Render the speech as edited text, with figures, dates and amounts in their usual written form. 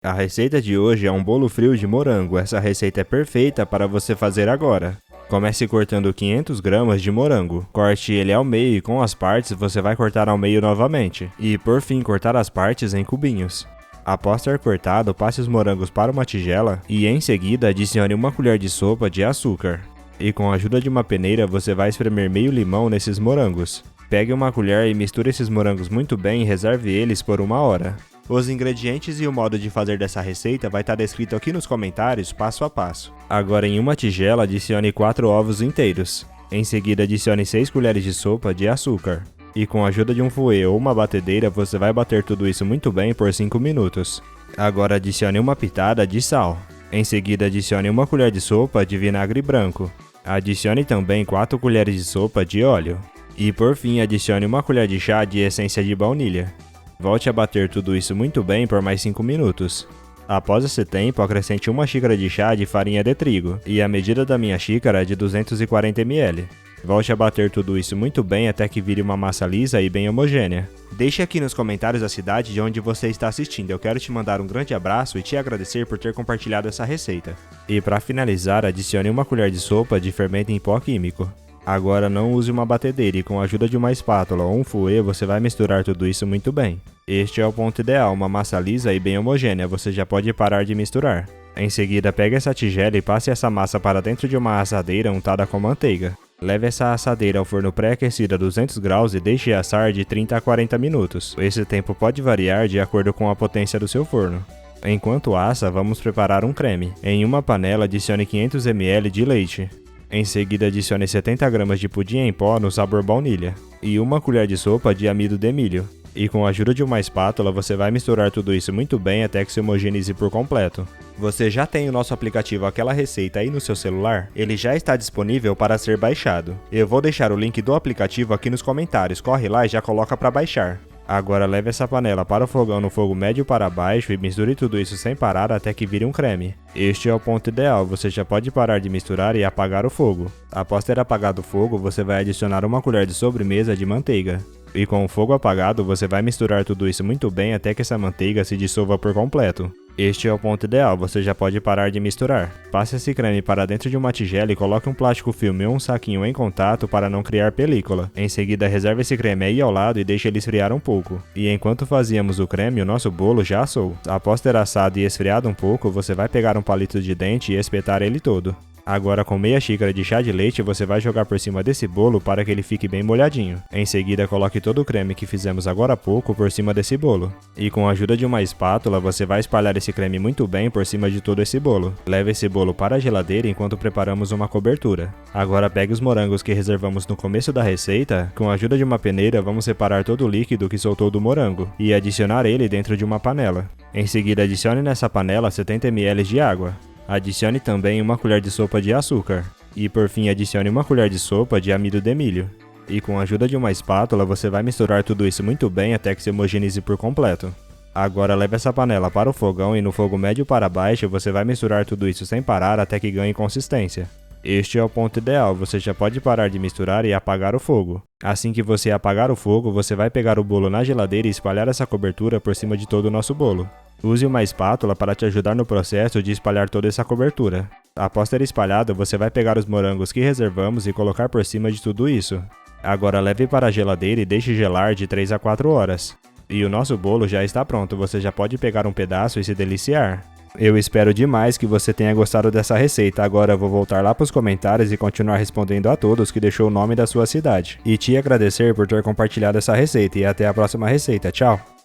A receita de hoje é um bolo frio de morango. Essa receita é perfeita para você fazer agora. Comece cortando 500 gramas de morango. Corte ele ao meio e com as partes você vai cortar ao meio novamente. E por fim cortar as partes em cubinhos. Após ter cortado, passe os morangos para uma tigela e em seguida adicione uma colher de sopa de açúcar. E com a ajuda de uma peneira você vai espremer meio limão nesses morangos. Pegue uma colher e misture esses morangos muito bem e reserve eles por 1 hora. Os ingredientes e o modo de fazer dessa receita vai estar descrito aqui nos comentários passo a passo. Agora em uma tigela adicione 4 ovos inteiros. Em seguida adicione 6 colheres de sopa de açúcar. E com a ajuda de um fouet ou uma batedeira você vai bater tudo isso muito bem por 5 minutos. Agora adicione uma pitada de sal. Em seguida adicione uma colher de sopa de vinagre branco. Adicione também 4 colheres de sopa de óleo. E por fim adicione uma colher de chá de essência de baunilha. Volte a bater tudo isso muito bem por mais 5 minutos. Após esse tempo, acrescente 1 xícara de chá de farinha de trigo, e a medida da minha xícara é de 240 ml. Volte a bater tudo isso muito bem até que vire uma massa lisa e bem homogênea. Deixe aqui nos comentários a cidade de onde você está assistindo. Eu quero te mandar um grande abraço e te agradecer por ter compartilhado essa receita. E para finalizar, adicione 1 colher de sopa de fermento em pó químico. Agora não use uma batedeira e com a ajuda de uma espátula ou um fouet você vai misturar tudo isso muito bem. Este é o ponto ideal, uma massa lisa e bem homogênea, você já pode parar de misturar. Em seguida pegue essa tigela e passe essa massa para dentro de uma assadeira untada com manteiga. Leve essa assadeira ao forno pré-aquecido a 200 graus e deixe assar de 30 a 40 minutos. Esse tempo pode variar de acordo com a potência do seu forno. Enquanto assa, vamos preparar um creme. Em uma panela adicione 500 ml de leite. Em seguida adicione 70 gramas de pudim em pó no sabor baunilha e 1 colher de sopa de amido de milho. E com a ajuda de uma espátula você vai misturar tudo isso muito bem até que se homogeneize por completo. Você já tem o nosso aplicativo Aquela Receita aí no seu celular? Ele já está disponível para ser baixado. Eu vou deixar o link do aplicativo aqui nos comentários, corre lá e já coloca para baixar. Agora leve essa panela para o fogão no fogo médio para baixo e misture tudo isso sem parar até que vire um creme. Este é o ponto ideal, você já pode parar de misturar e apagar o fogo. Após ter apagado o fogo, você vai adicionar 1 colher de sobremesa de manteiga. E com o fogo apagado, você vai misturar tudo isso muito bem até que essa manteiga se dissolva por completo. Este é o ponto ideal, você já pode parar de misturar. Passe esse creme para dentro de uma tigela e coloque um plástico filme ou um saquinho em contato para não criar película. Em seguida reserve esse creme aí ao lado e deixe ele esfriar um pouco. E enquanto fazíamos o creme, o nosso bolo já assou. Após ter assado e esfriado um pouco, você vai pegar um palito de dente e espetar ele todo. Agora com meia xícara de chá de leite você vai jogar por cima desse bolo para que ele fique bem molhadinho. Em seguida coloque todo o creme que fizemos agora há pouco por cima desse bolo. E com a ajuda de uma espátula você vai espalhar esse creme muito bem por cima de todo esse bolo. Leve esse bolo para a geladeira enquanto preparamos uma cobertura. Agora pegue os morangos que reservamos no começo da receita. Com a ajuda de uma peneira vamos separar todo o líquido que soltou do morango e adicionar ele dentro de uma panela. Em seguida adicione nessa panela 70 ml de água. Adicione também 1 colher de sopa de açúcar. E por fim adicione 1 colher de sopa de amido de milho. E com a ajuda de uma espátula você vai misturar tudo isso muito bem até que se homogeneize por completo. Agora leve essa panela para o fogão e no fogo médio para baixo você vai misturar tudo isso sem parar até que ganhe consistência. Este é o ponto ideal, você já pode parar de misturar e apagar o fogo. Assim que você apagar o fogo, você vai pegar o bolo na geladeira e espalhar essa cobertura por cima de todo o nosso bolo. Use uma espátula para te ajudar no processo de espalhar toda essa cobertura. Após ter espalhado, você vai pegar os morangos que reservamos e colocar por cima de tudo isso. Agora leve para a geladeira e deixe gelar de 3 a 4 horas. E o nosso bolo já está pronto, você já pode pegar um pedaço e se deliciar. Eu espero demais que você tenha gostado dessa receita. Agora eu vou voltar lá para os comentários e continuar respondendo a todos que deixou o nome da sua cidade. E te agradecer por ter compartilhado essa receita e até a próxima receita. Tchau!